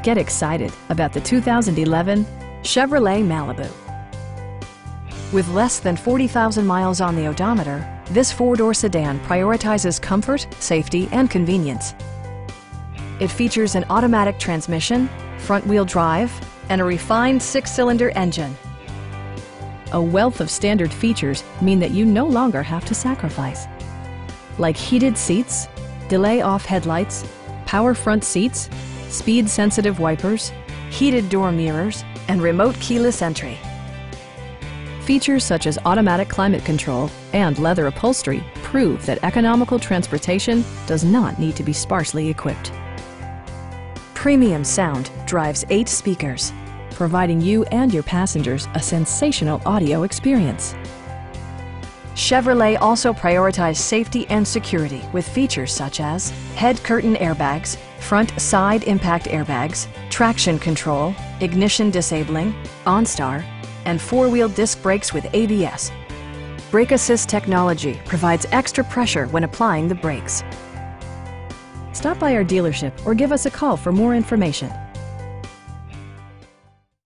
Get excited about the 2011 Chevrolet Malibu. With less than 40,000 miles on the odometer, this four-door sedan prioritizes comfort, safety, and convenience. It features an automatic transmission, front-wheel drive, and a refined six-cylinder engine. A wealth of standard features mean that you no longer have to sacrifice, like heated seats, delay-off headlights, power front seats, speed-sensitive wipers, heated door mirrors, and remote keyless entry. Features such as automatic climate control and leather upholstery prove that economical transportation does not need to be sparsely equipped. Premium sound drives 8 speakers, providing you and your passengers a sensational audio experience. Chevrolet also prioritized safety and security with features such as head curtain airbags, front side impact airbags, traction control, ignition disabling, OnStar, and four-wheel disc brakes with ABS. Brake Assist technology provides extra pressure when applying the brakes. Stop by our dealership or give us a call for more information.